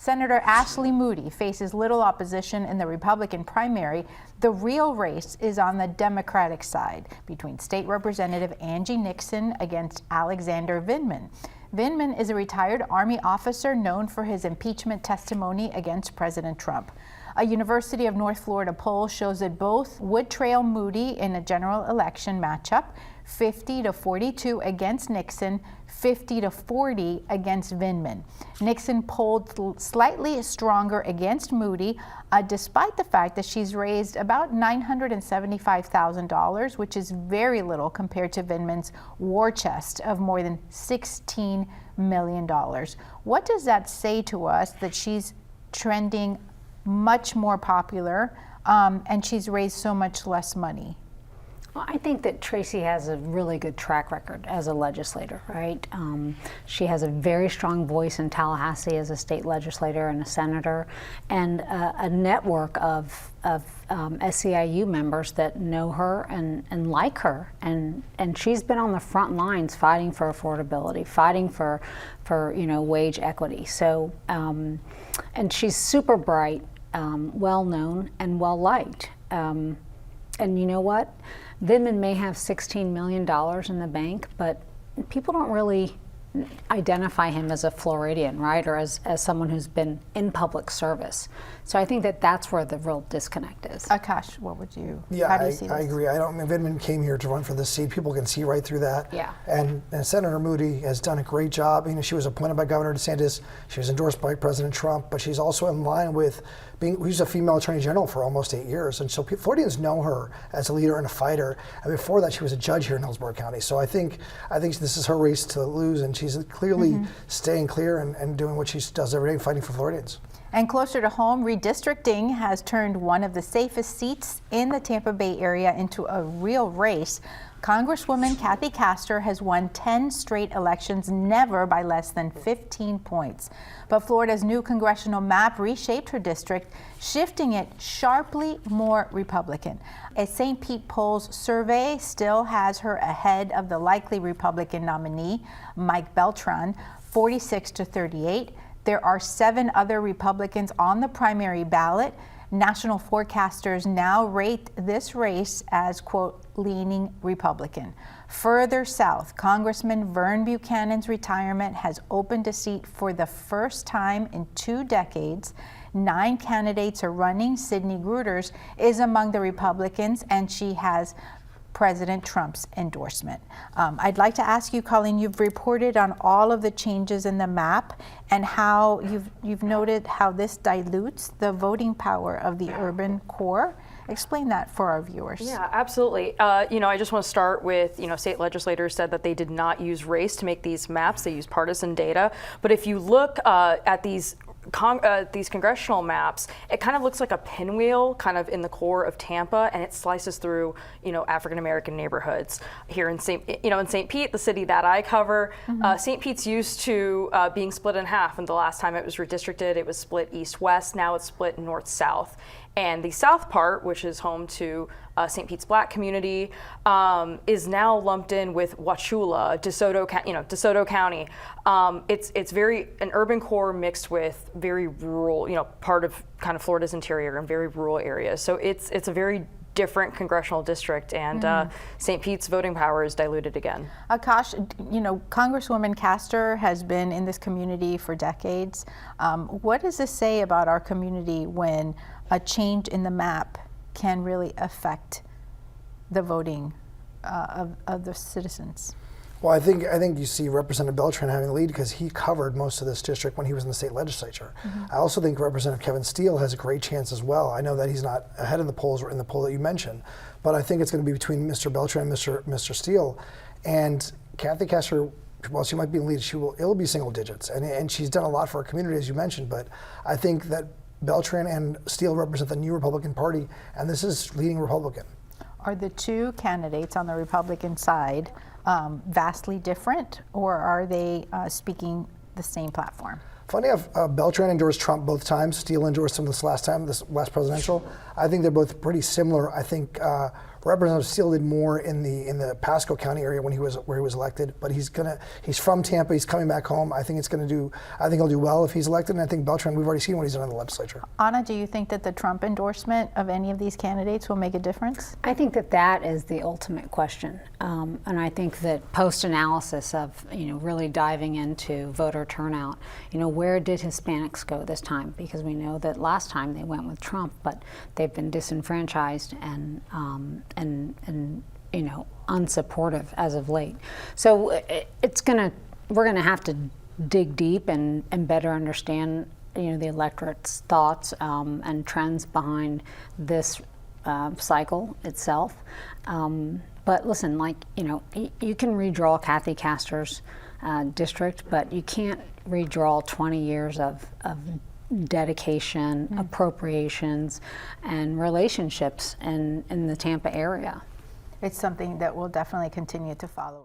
Senator Ashley Moody faces little opposition in the Republican primary. The real race is on the Democratic side between State Representative Angie Nixon against Alexander Vindman. Vindman is a retired Army officer known for his impeachment testimony against President Trump. A University of North Florida poll shows that both would trail Moody in a general election matchup, 50-42 against Nixon, 50-40 against Vindman. Nixon polled slightly stronger against Moody, despite the fact that she's raised about $975,000, which is very little compared to Vindman's war chest of more than $16 million. What does that say to us that she's trending much more popular and she's raised so much less money? Well, I think that Tracy has a really good track record as a legislator, right? She has a very strong voice in Tallahassee as a state legislator and a senator, and a network of SEIU members that know her and like her, and she's been on the front lines fighting for affordability, fighting for wage equity. So, and she's super bright, well known, and well liked. And you know what? Vindman may have $16 million in the bank, but people don't really identify him as a Floridian, right, or as someone who's been in public service. So I think that that's where the real disconnect is. Akash, what would you? Yeah, how do you see this? I agree. Vindman came here to run for this seat. People can see right through that. Yeah. And Senator Moody has done a great job. She was appointed by Governor DeSantis. She was endorsed by President Trump, but she's also in line with she's a female attorney general for almost 8 years. And so Floridians know her as a leader and a fighter. And before that, she was a judge here in Hillsborough County. So I think this is her race to lose, and she's clearly staying clear and doing what she does every day, fighting for Floridians. And closer to home, redistricting has turned one of the safest seats in the Tampa Bay area into a real race. Congresswoman Kathy Castor has won 10 straight elections, never by less than 15 points. But Florida's new congressional map reshaped her district, shifting it sharply more Republican. A St. Pete polls survey still has her ahead of the likely Republican nominee, Mike Beltran, 46-38. There are 7 other Republicans on the primary ballot. National forecasters now rate this race as, quote, leaning Republican. Further south, Congressman Vern Buchanan's retirement has opened a seat for the first time in 2 decades. 9 candidates are running. Sidney Gruters is among the Republicans, and she has President Trump's endorsement. I'd like to ask you, Colleen, you've reported on all of the changes in the map and how you've noted how this dilutes the voting power of the urban core. Explain that for our viewers. Yeah, absolutely. I just want to start with, state legislators said that they did not use race to make these maps. They used partisan data. But if you look at these congressional maps, it kind of looks like a pinwheel kind of in the core of Tampa, and it slices through, African American neighborhoods here in St. Pete, the city that I cover. St. Pete's used to being split in half, and the last time it was redistricted, it was split east-west. Now it's split north-south. And the south part, which is home to St. Pete's Black community, is now lumped in with Wauchula, DeSoto County. It's very an urban core mixed with very rural, part of kind of Florida's interior and very rural areas. So it's a very different congressional district, and St. Pete's voting power is diluted again. Akash, Congresswoman Castor has been in this community for decades. What does this say about our community when a change in the map can really affect the voting of the citizens? Well, I think you see Representative Beltran having the lead because he covered most of this district when he was in the state legislature. I also think Representative Kevin Steele has a great chance as well. I know that he's not ahead in the polls or in the poll that you mentioned, but I think it's going to be between Mr. Beltran and Mr. Steele. And Kathy Castor, while she might be in the lead, it'll be single digits. And she's done a lot for our community, as you mentioned, but I think that Beltran and Steele represent the new Republican Party, and this is leading Republican. Are the 2 candidates on the Republican side vastly different, or are they speaking the same platform? Funny enough, Beltran endorsed Trump both times. Steele endorsed him this last presidential. I think they're both pretty similar. I think Representative Steele did more in the Pasco County area where he was elected, but he's from Tampa. He's coming back home. I think he'll do well if he's elected. And I think Beltran, we've already seen what he's done in the legislature. Anna, do you think that the Trump endorsement of any of these candidates will make a difference? I think that is the ultimate question, and I think that post-analysis of really diving into voter turnout, where did Hispanics go this time? Because we know that last time they went with Trump, but they've been disenfranchised and unsupportive as of late. So we're gonna have to dig deep and better understand the electorate's thoughts and trends behind this cycle itself. But listen, you can redraw Kathy Castor's district, but you can't redraw 20 years of dedication, appropriations, and relationships in the Tampa area. It's something that we'll definitely continue to follow.